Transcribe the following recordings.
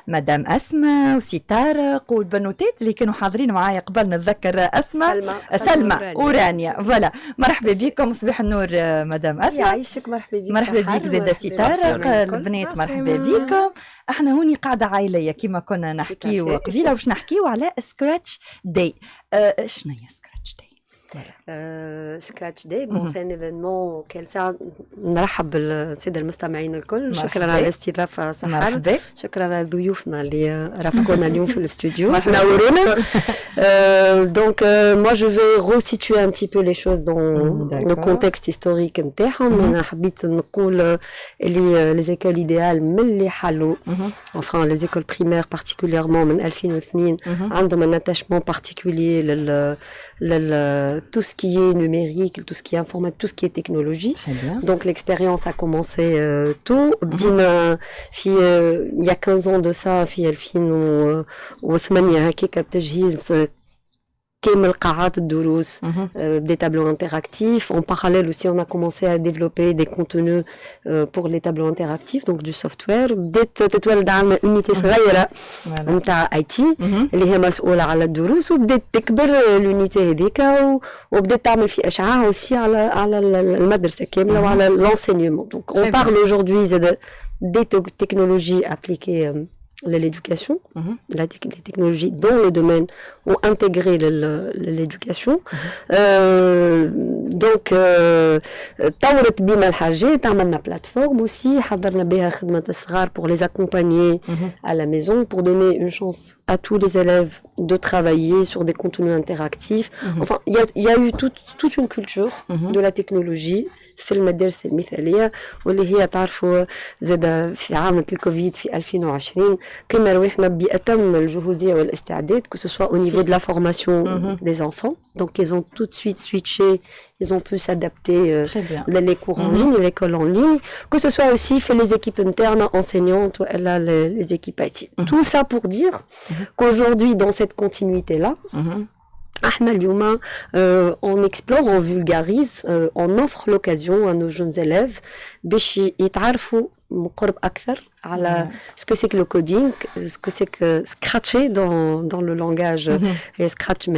مدام أسماء وسي طارق والبنوتات اللي كانوا حاضرين معايا قبل نتذكر أسماء سلمى ورانيا فوالا. مرحبا بكم صباح النور مدام أسماء. يعيشك مرحبا بك. مرحبا بك زاد سي طارق البنات مرحبا بكم. احنا هوني قاعدة عائلية كما كنا نحكيو قبيلة باش نحكيو على سكراتش داي. شنو هي سكراتش داي؟ سكراتش داي بون سي ان ايفينمون كان ساعة نرحب بالسادة المستمعين الكل. شكرا على الاستضافة سحر. شكرا على ضيوفنا اللي رافقونا اليوم في الاستوديو نورونا. Donc moi je vais resituer un petit peu les choses dans le contexte historique نتاعهم. انا حبيت نقول اللي les écoles idéales من اللي حلوا enfin les écoles primaires particulièrement من 2002 عندهم un attachement particulier لل tout ce qui est numérique, tout ce qui est informatique, tout ce qui est technologie. Donc l'expérience a commencé tôt. Il y a 15 ans de ça, وثمانية هكاك بتجهيز كامل قاعات الدروس, des tableaux interactifs. En parallèle aussi, on a commencé à développer des contenus pour les tableaux interactifs, donc du software. بدات تتولد عندنا unité صغيرة نتاع IT اللي هي مسؤولة على الدروس, وبدات تكبر الunité هذيك وبدات تعمل في إشعاع aussi على المدرسة كاملة وعلى l'enseignement. Donc on parle aujourd'hui des technologies appliquées l'éducation, les technologies dans le domaine ont intégré l'éducation. Donc طورت بما الحاجات, عملنا plateforme aussi, حضرنا بها خدمة الصغار pour les accompagner à la maison, pour donner une chance à tous les élèves de travailler sur des contenus interactifs. Enfin, il y a eu toute une culture de la technologie في المدارس المثالية, واللي هي تعرفوا زاد في عام الكوفيد في 2020 كنا روحنا بأتم الجهوزية والاستعداد, que ce soit au niveau de la formation des enfants. Donc ils ont tout de suite switché, ils ont pu s'adapter les cours en ligne, l'école en ligne, que ce soit aussi fait les équipes internes, enseignantes, ou les équipes IT. Tout ça pour dire qu'aujourd'hui, dans cette continuité-là, on explore, on vulgarise, on offre l'occasion à nos jeunes élèves باش يتعرفوا مقرب أكثر على ce que c'est que le coding, ce que c'est que scratcher dans le langage. هي scratch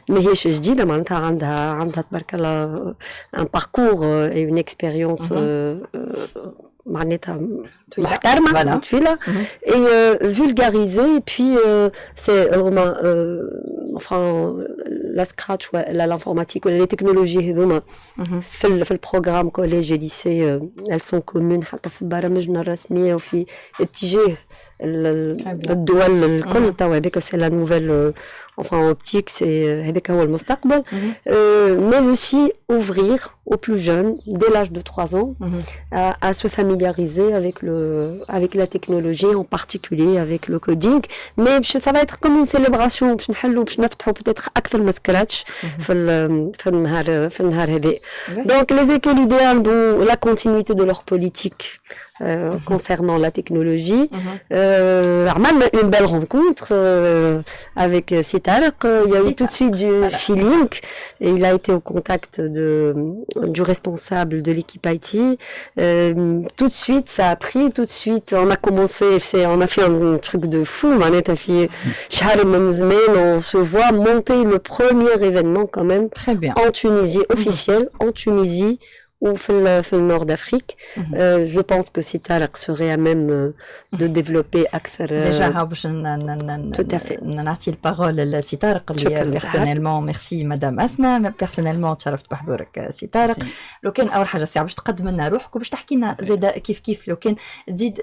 ماهيش جديدة, معناتها عندها تبارك الله un parcours et une expérience معناتها محترمة طويلة et vulgariser. Et puis c'est enfin la scratch l'informatique les technologies هذوما في البروغرام كوليج lycée elles sont communes حتى في برامجنا الرسمية وفي اتجاه الدول الكل. توا هذيك سي لا نوفيل enfin optique, c'est هذاك هو المستقبل. Mais aussi ouvrir aux plus jeunes dès l'âge de 3 ans à se familiariser avec la technologie, en particulier avec le coding. Mais ça va être comme une célébration, باش نحلوا باش نفتحوا peut-être أكثر من سكراتش في النهار هذا. Donc les écoles idéales dont la continuité de leur politique concernant la technologie. عملنا une belle rencontre avec Sitarq. Il y a eu tout de suite du feeling et il a été au contact du responsable de l'équipe IT. Tout de suite, ça a pris. Tout de suite, on a commencé, on a fait un truc de fou. On se voit monter le premier événement quand même. Très bien. En Tunisie, officiel, en Tunisie. Ou في النور d'Afrique. Je pense que Sitarq serait à même de développer أكثر. Déjà باش نعطي البارول لسيطارق اللي personnellement merci madame أسماء personnellement تشرفت بحضورك سيطارق. لو كان أول حاجة ساعة باش تقدم لنا روحك وباش تحكي لنا زادا كيف لو كان تزيد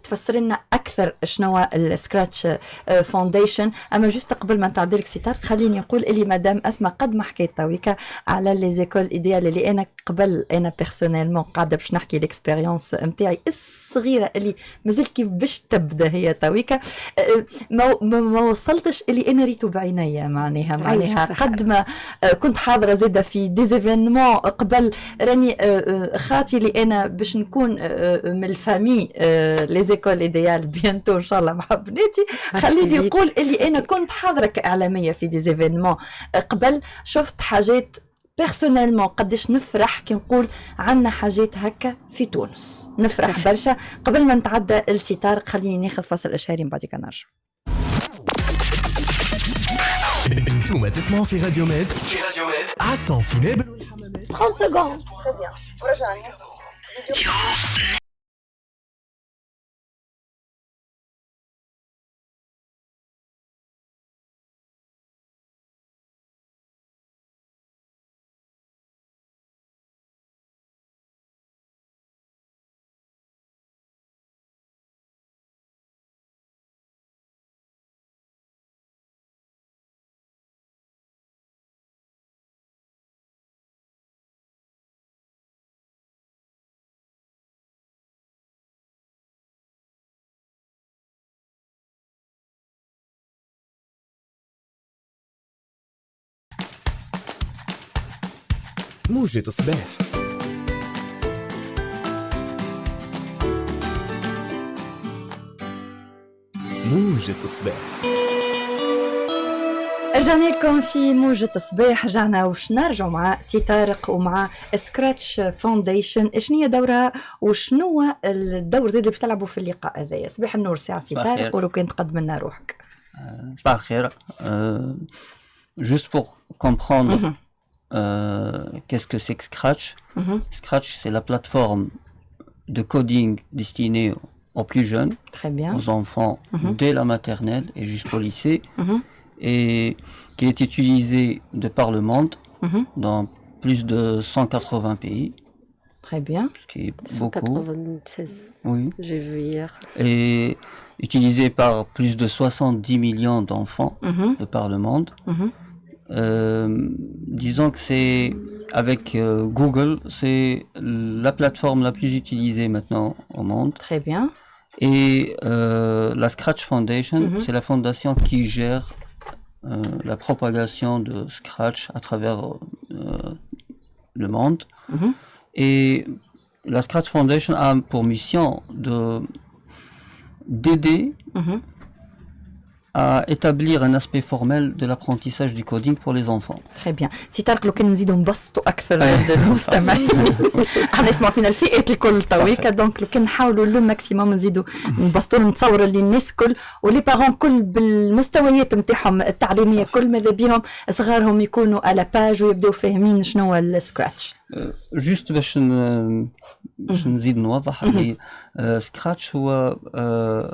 تفسر لنا أكثر شنو السكراتش فاونديشن. أما جست قبل ما نتعدي لك سيطارق خليني نقول اللي مدام أسماء قد ما حكيت تويكا على لي زيكول إيديال اللي أنا قبل أنا بيرسونيلمون قاعدة باش نحكي الإكسبيريونس متاعي الصغيرة اللي مازال كيف باش تبدا هي تويكا ما وصلتش اللي أنا ريتو بعينيا معناها قد ما كنت حاضرة زادة في ديزيفينمون قبل راني خاطي اللي أنا باش نكون من الفامي لي زيكول إيديال بيانتو إن شاء الله مع بناتي. خليني يقول اللي أنا كنت حاضرة كإعلامية في ديزيفينمون قبل شفت حاجات بيرسونيلمون قداش نفرح كي نقول عندنا حاجات هكا في تونس، نفرح برشا. قبل ما نتعدى السي طارق خليني ناخذ فاصل اشهري من بعد نرجع. انتم تسمعوا في راديو ميد عصام في نابل 30 secondes. Très bien. ورجعني. موجة صباح. موجة صباح. رجعنا لكم في موجة الصباح. رجعنا وش نرجعوا مع سي طارق ومع سكراتش فاونديشن. شنو هي دورها وشنو الدور زي اللي باش تلعبوا في اللقاء هذايا؟ صباح النور سي طارق، ولو كان تقدم لنا روحك. صباح الخير. Juste pour comprendre qu'est-ce que c'est que Scratch. Scratch, c'est la plateforme de coding destinée aux plus jeunes, Très bien. aux enfants dès la maternelle et jusqu'au lycée, et qui est utilisée de par le monde dans plus de 180 pays. Très bien. Ce qui est beaucoup. 196. Oui. J'ai vu hier. Et utilisée par plus de 70 millions d'enfants de par le monde. Disons que c'est avec Google, c'est la plateforme la plus utilisée maintenant au monde. Très bien. Et la Scratch Foundation, c'est la fondation qui gère la propagation de Scratch à travers le monde. Et la Scratch Foundation a pour mission d'aider à établir un aspect formel de l'apprentissage du coding pour les enfants. Très bien. سي طارق لو كان نزيدوا نبسطوا اكثر للمستمعين. احنا نسمعوا فينا الفئات الكل تويكا، دونك لو كان نحاولوا لو ماكسيموم نزيدوا نبسطوا نتصور اللي الناس الكل ولي بارون كل بالمستويات نتاعهم التعليميه كل ماذا بهم صغارهم يكونوا على باج ويبداو فاهمين شنو هو السكراتش. جوست باش نزيد نوضح اللي سكراتش هو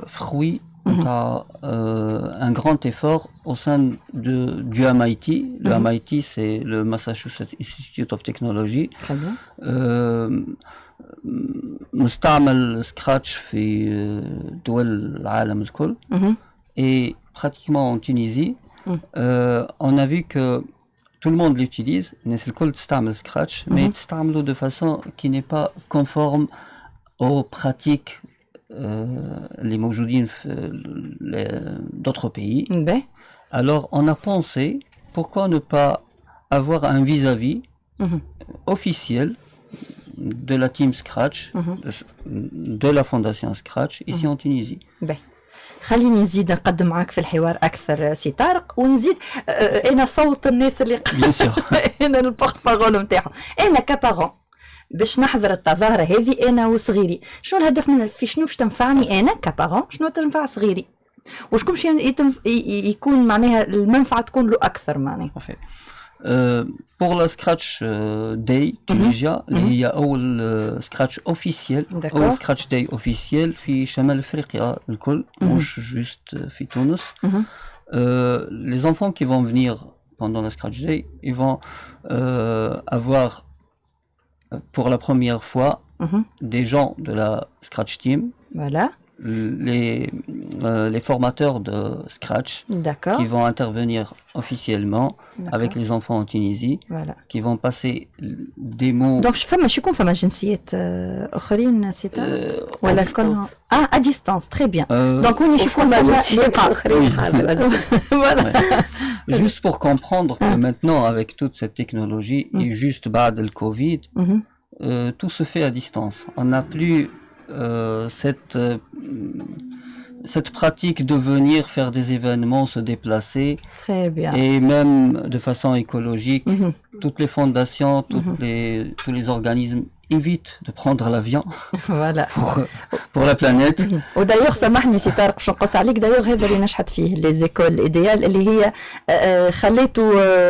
فخوي نتاع un grand effort au sein du MIT. Le MIT, c'est le Massachusetts Institute of Technology. Très bien. مستعمل سكراتش في دول العالم الكل. Et pratiquement en Tunisie, on a vu que tout le monde l'utilise. الناس الكل تستعمل سكراتش، mais تستعمله de façon qui n'est pas conforme aux pratiques les موجودين d'autres pays. باهي. Alors on a pensé pourquoi ne pas avoir un vis-à-vis officiel de la team Scratch, de la fondation Scratch ici en Tunisie. باهي. خليني نزيد نقدم معاك في الحوار اكثر سي طارق، ونزيد انا صوت الناس اللي انا البورت بارول نتاعهم. انا كبارون باش نحضر التظاهرة هذه أنا وصغيري، شنو الهدف من في شنو باش تنفعني أنا كبارون، شنو تنفع صغيري، وشكون باش يكون معناها المنفعة تكون له أكثر معناها. Pour la Scratch Day Tunisia اللي هي أول Scratch officiel، أول Scratch Day officiel في شمال أفريقيا الكل، مش juste في تونس. Les enfants qui vont venir pendant la Scratch Day, ils vont avoir pour la première fois des gens de la Scratch Team, voilà. les formateurs de Scratch qui vont intervenir officiellement avec les enfants en Tunisie, voilà. qui vont passer des mots. Donc شكون فما جنسيات اخرين سي ولا كلهم à distance. Très bien. Donc وين شكون فما voilà. Juste pour comprendre que maintenant avec toute cette technologie et juste بعد le Covid, tout se fait à distance. On n'a plus cette pratique de venir faire des événements, se déplacer. Très bien. Et même de façon écologique, toutes les fondations, tous les organismes évitent de prendre l'avion voilà. pour la planète. ودايوغ سامحني سي طارق باش نقص عليك دايوغ هذا اللي نشحت فيه لي زيكول ايديال اللي هي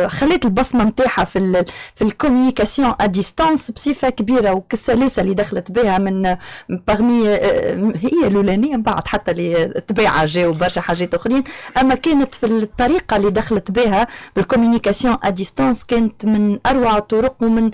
خليت البصمه نتاعها في الكوميونيكاسيون ا ديستانس بصفه كبيره وكالسلاسه اللي دخلت بها من باغمي هي الاولانيه من بعد حتى اللي تباع جاو برشا حاجات اخرين اما كانت في الطريقه اللي دخلت بها بالكوميونيكاسيون ا ديستانس كانت من اروع الطرق ومن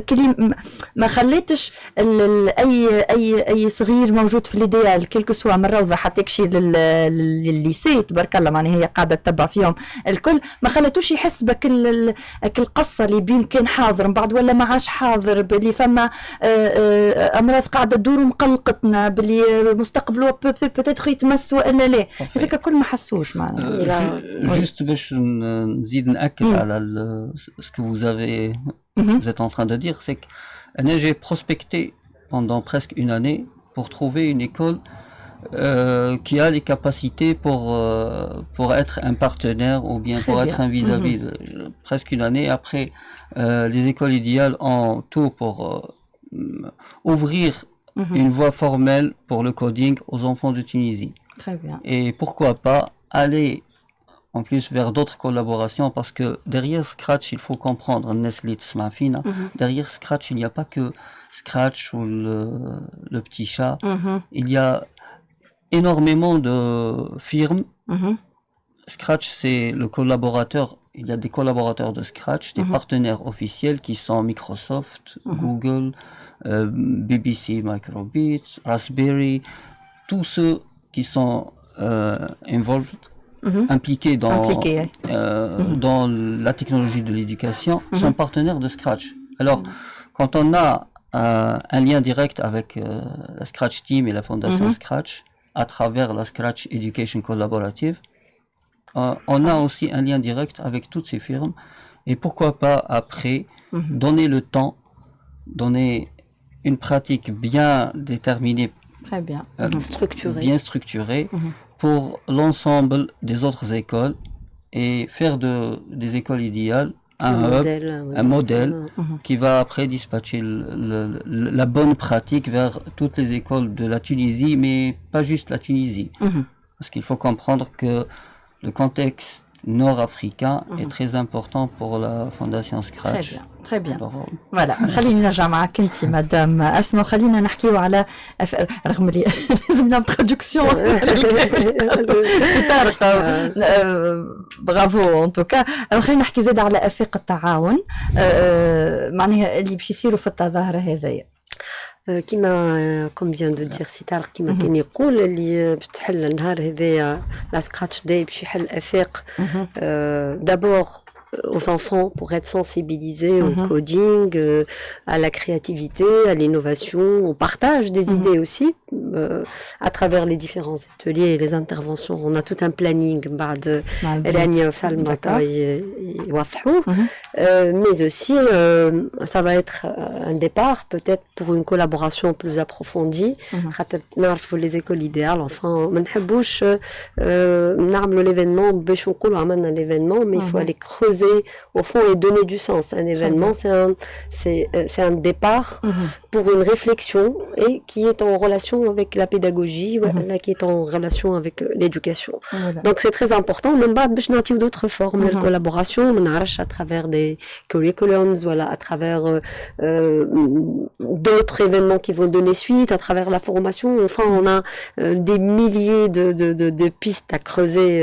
كلمه ما خليتش اي صغير موجود في الايديال كلكو سوا من روضه حتى يكشي للليسي تبارك الله معناها هي قاعده تتبع فيهم الكل ما خلتوش يحس بكل القصه اللي بين كان حاضر من بعد ولا ما عادش حاضر باللي فما امراض قاعده تدور ومقلقتنا باللي مستقبله بوتيتر يتمس والا لا هذاك الكل ما حسوش معناها juste باش نزيد ناكد على ce que vous êtes en train de dire c'est que j'ai prospecté pendant presque une année pour trouver une école qui a les capacités pour être un partenaire ou bien pour être un vis-à-vis. Presque une année après, les écoles idéales ont tout pour ouvrir une voie formelle pour le coding aux enfants de Tunisie. Très bien. Et pourquoi pas aller en plus vers d'autres collaborations parce que derrière Scratch, il faut comprendre, derrière Scratch, il n'y a pas que Scratch ou le petit chat, il y a énormément de firmes. Scratch, c'est le collaborateur, il y a des collaborateurs de Scratch, des partenaires officiels qui sont Microsoft, Google, BBC, Microbit, Raspberry, tous ceux qui sont involved. Impliqués dans la technologie de l'éducation sont partenaires de Scratch. Alors, quand on a un lien direct avec la Scratch Team et la fondation Scratch, à travers la Scratch Education Collaborative, on a aussi un lien direct avec toutes ces firmes. Et pourquoi pas après donner le temps, donner une pratique bien déterminée, très bien, bien structurée, pour l'ensemble des autres écoles et faire des écoles idéales un modèle qui va après dispatcher la bonne pratique vers toutes les écoles de la Tunisie, mais pas juste la Tunisie. Parce qu'il faut comprendre que le contexte nord-africain est très important pour la fondation Scratch. Très bien. Voilà. خلينا نرجع معك انت مدام اسماء خلينا نحكيو على رغم اللي لازم نعمل ترادكسيون سي طارق برافو ان توكا خلينا نحكي زاد على افاق التعاون معناها اللي باش يصيروا في التظاهره هذايا كما كوم فيان دو دير سي طارق كما كان يقول اللي باش تحل النهار هذايا لا سكراتش داي باش يحل افاق دابور aux enfants pour être sensibilisés au coding, à la créativité, à l'innovation, au partage des idées aussi, à travers les différents ateliers et les interventions. On a tout un planning, mais aussi ça va être un départ peut-être pour une collaboration plus approfondie. Les écoles idéales, enfin, ما نحبوش نعملوا l'événement باش نقولوا عملنا l'événement, mais il faut aller creuser au fond et donner du sens. Un événement, c'est un départ pour une réflexion et qui est en relation avec la pédagogie, qui est en relation avec l'éducation. Donc c'est très important. Même pas d'autres formes de collaboration, on arrache à travers des curriculums, voilà, à travers d'autres événements qui vont donner suite, à travers la formation. Enfin, on a des milliers de pistes à creuser.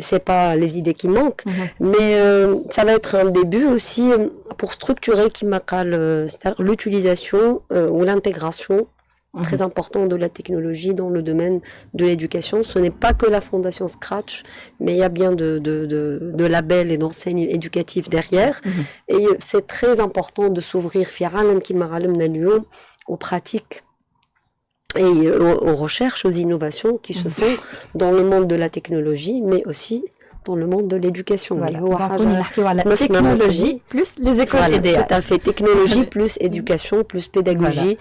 C'est pas les idées qui manquent, mais ça va être un début aussi pour structurer c'est-à-dire l'utilisation ou l'intégration très important de la technologie dans le domaine de l'éducation. Ce n'est pas que la fondation Scratch, mais il y a bien de labels et d'enseignes éducatives derrière. Et c'est très important de s'ouvrir aux pratiques et aux recherches, aux innovations qui se font dans le monde de la technologie, mais aussi dans le monde de l'éducation. Voilà. La technologie plus les écoles idéales. Tout à fait. Technologie plus éducation plus pédagogie.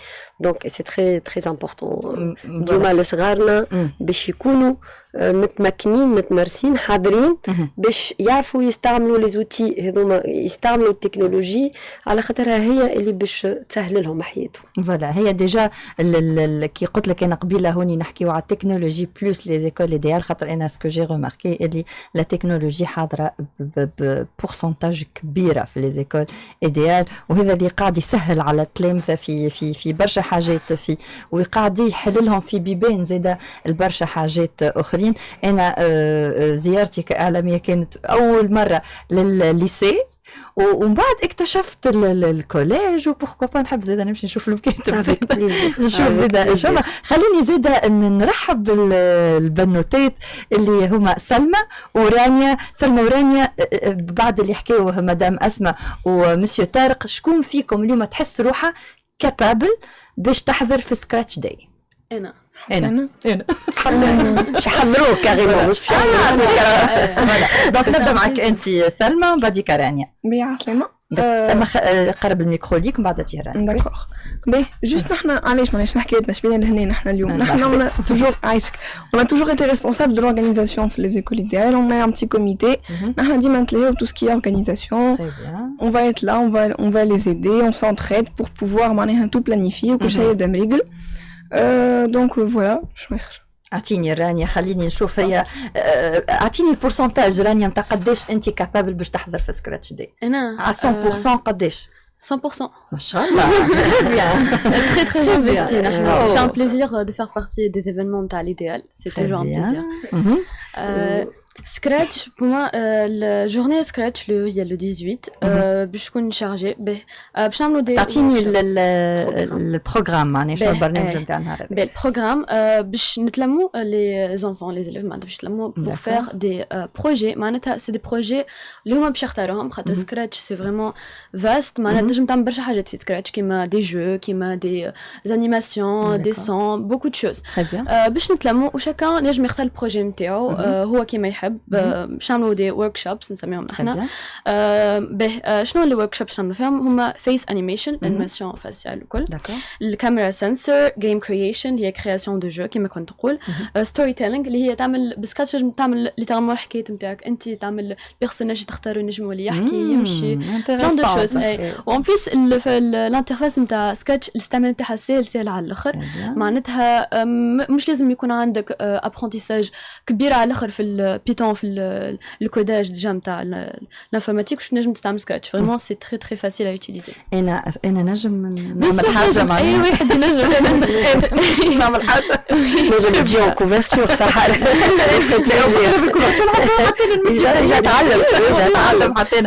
Donc c'est très très important. متمكنين متمرسين حاضرين باش يعرفوا يستعملوا لي زوتي هذوما يستعملوا التكنولوجي على خاطرها هي اللي باش تسهل لهم حياتهم. فوالا هي ديجا كي قلت لك انا قبيله هوني نحكيو على التكنولوجي بلوس لي زيكول ايديال خاطر انا سكو جي ريماركي اللي لا تكنولوجي حاضره بورسنتاج كبيره في لي زيكول ايديال وهذا اللي قاعد يسهل على التلامذه في برشا حاجات وقاعد يحل لهم في بيبان زاده البرشا حاجات اخرين. انا زيارتي كاعلاميه كانت اول مره للليسي ومن بعد اكتشفت الكوليج وبوركوا با نحب زاده نمشي نشوف المكاتب نشوف زاده شوف خليني زاده نرحب بالبنوتات اللي هما سلمى ورانيا بعد اللي حكاوه مدام اسماء ومسيو طارق شكون فيكم اليوم تحس روحها كابابل باش تحضر في سكراتش داي؟ انا مش حضروه كاريمون مش دونك نبدا معك انت سلمى وبعديك رانيا. عسلامة سلمى قرب الميكرو ليك ومن بعد رانيا. داكوغ باهي جوست نحنا علاش ماناش حكايتنا شبينا لهنا نحنا اليوم نحنا توجور عايشك on a toujours été responsable de l'organisation في les écoles idéales on a un petit comité نحنا ديما نتلاقيو tout ce qui est organisation on va être là on va les aider on s'entraide pour pouvoir معناها tout planifier وكل شيء يبدا مريقل دونك فوالا شنو اخر اعطيني رانيا خليني نشوف هي اعطيني البورسنتاج رانيا نتاع قداش انت كابابل باش تحضر في سكراتش دي انا على 100% قداش 100%. ما شاء الله très investi. C'est un plaisir de faire partie des événements de l'idéal. C'est toujours un plaisir. Scratch, pour moi, la journée Scratch, il y a le 18, je suis chargée. تعطيني البروغرام معناها شنو البرنامج نتاع النهار هذا؟ البروغرام باش نتلموا les enfants, les élèves معناتها باش نتلموا pour faire des projets. معناتها c'est des projets اللي هما باش يختاروهم خاطر Scratch c'est vraiment vaste. معناتها تنجم تعمل برشا حاجات في Scratch كيما des jeux, كيما des animations, des sons, beaucoup de choses. باش نتلموا وشكان ينجم يختار البروجي نتاعو هو كيما يحب. باش نعملوا دي ورك شوبس نسميهم احنا شنو اللي ورك شوبس نعملوا فيهم هما فيس انيميشن انيماسيون فاسيال الكل الكاميرا سنسور جيم كرييشن هي كرياسيون دو جو كما كنت نقول ستوري تيلينغ اللي هي تعمل بسكاتش تعمل ليترالمون الحكايه نتاعك انت تعمل البيرسوناج تختاروا نجم اللي يحكي يمشي بلان دو شوز وان بليس الانترفاس نتاع سكاتش الاستعمال نتاعها سهل على الاخر معناتها مش لازم يكون عندك ابرونتيساج كبير على الاخر في البيتون في الكوداج ديجا نتاع الانفورماتيك واش نجم تستعمل سكراتش فريمون سي تري تري فاسيل ا يوتيليزي. انا نجم نعمل حاجه مع اي واحد ينجم نعمل حاجه نجم نجي اون كوفرتور صح نتعلم حتى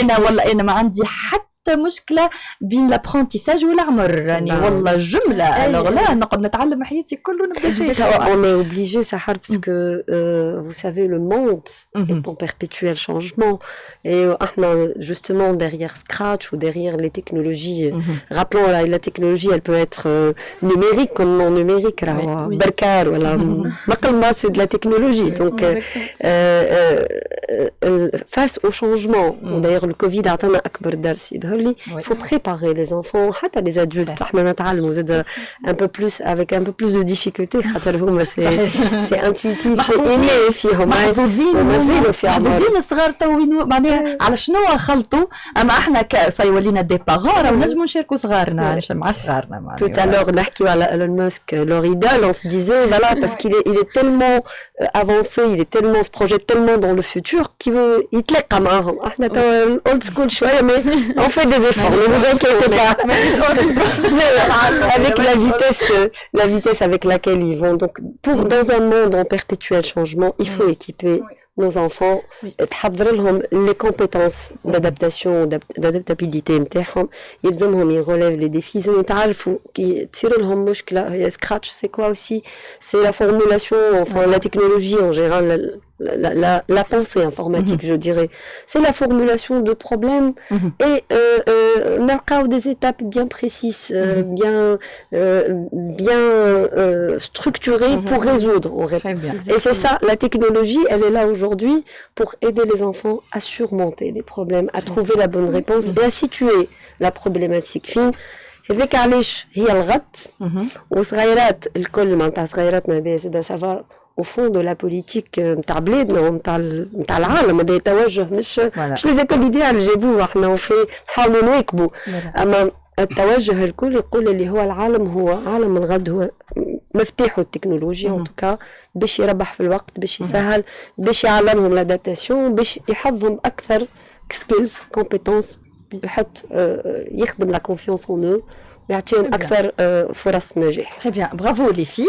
انا والله انا ما عندي حتى مشكله بين l'apprentissage والعمر يعني والله جمله لا نقعد نتعلم حياتي كله نبدا شيء. On est obligé Sahar parce que vous savez le monde est en perpétuel changement et justement derrière Scratch ou derrière les technologies rappelons la technologie elle peut être numérique comme non numérique barkar voilà maqalma c'est de la technologie donc face au changement d'ailleurs le Covid a atteint akbar dars il faut préparer les enfants حتى les adultes احنا نتعلموا زاد un peu plus avec un peu plus de difficulté خاطر هما c'est intuitif c'est فيهم محظوظين الصغار تو معناها على شنو خلطوا اما احنا سيولينا دي بارون راه نجموا نشاركوا صغارنا مع صغارنا معناها. Tout à l'heure نحكيو على Elon Musk leur idole on se disait voilà parce qu'il est tellement avancé il est tellement se projette tellement dans le futur qu'il veut يتلقى معاهم احنا تو old school شويه mais on fait des efforts ne vous inquiétez pas avec la vitesse avec laquelle ils vont donc dans un monde en perpétuel changement il faut équiper nos enfants تحضر لهم les compétences d'adaptation d'adaptabilité نتاعهم يلزمهم يروليف les défis ويتعرفوا كي تصير لهم مشكله هي Scratch c'est quoi aussi c'est la formulation enfin la technologie en général la pensée informatique je dirais c'est la formulation de problèmes et نلقاو des étapes bien précises bien structurées pour résoudre et c'est ça la technologie elle est là aujourd'hui pour aider les enfants à surmonter les problèmes à trouver la bonne réponse et à situer la problématique fine هذاك علاش هي الغط وصغيرات الكل معناتها صغيراتنا هذا ça va au fond de la politique نتاع بلادنا ونتاع العالم هذا توجه مش لي زيكول ايديال جابوه احنا وفي نحاولوا نواكبوا اما التوجه الكل يقول اللي هو العالم هو عالم الغد هو مفتاحه التكنولوجيا ان توكا باش يربح في الوقت باش يسهل باش يعلمهم الادابتاسيون باش يحظهم اكثر سكيلز كومبيتونس يحط يخدم لا كونفيونس اون او يعطيهم اكثر فرص نجاح. تري بيان برافو لي في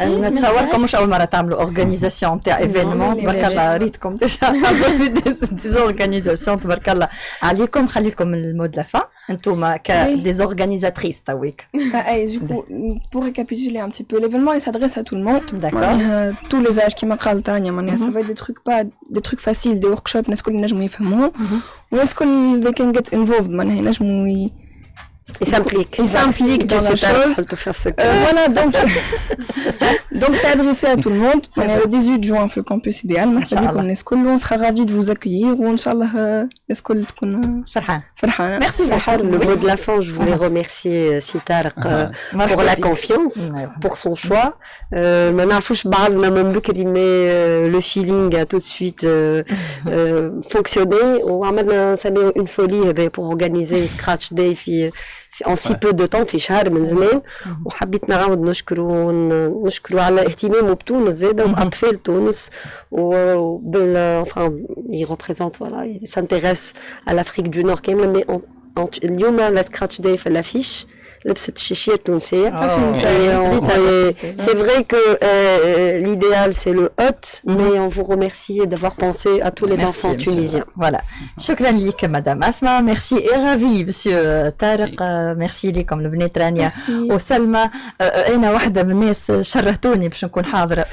نتصوركم مش اول مره تعملوا اورغانيزاسيون تاع ايفينمون تبارك الله ريتكم ديجا في دي اورغانيزاسيون تبارك الله عليكم خلي لكم المود لا فان انتم ك دي اورغانيزاتريس تويك. Du coup, pour récapituler un petit peu, l'événement il s'adresse à tout le monde. D'accord. Tous les âges qui m'appellent Tania, ça va être des trucs faciles, des workshops, الناس كل ينجموا يفهموهم. والناس كل they can get involved معناها ينجموا Il s'implique dans la chose. Voilà, donc c'est adressé à tout le monde. On est le 18 juin في الكامبوس idéal. مرحبا بكم الناس كل. On sera ravis de vous accueillir وإن شاء الله الناس كل تكون فرحانة. Merci beaucoup. Le mot de la fin, je voulais remercier Sitarq pour la confiance, pour son choix. ما نعرفوش بعضنا من بكري mais le feeling a tout de suite fonctionné. وعملنا نسميه une folie pour organiser Scratch Day en si peu de temps في شهر من زمان وحبيت نعاود نشكروا على اهتمامه بتونس زاده وأطفال تونس وبال enfin il représente voilà il s'intéresse à l'Afrique du Nord كامله mais اليوم la Scratch Day في l'affiche لبست الشيشيه التونسيه c'est vrai que l'idéal c'est le hôte mais on vous remercie d'avoir pensé à tous les enfants tunisiens. Voilà. شكرا لك مدام أسماء. Merci et ravi monsieur طارق. Merci لكم البنات رانيا وسلمى. أنا واحدة من الناس شرهتوني باش نكون حاضرة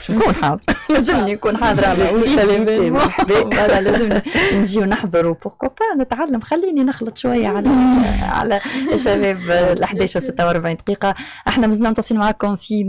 لازمني نكون حاضرة على لازمني نجي ونحضر وبوركو با نتعلم خليني نخلط شوية على الشباب 11 و46 دقيقة. احنا مازلنا متصلين معكم في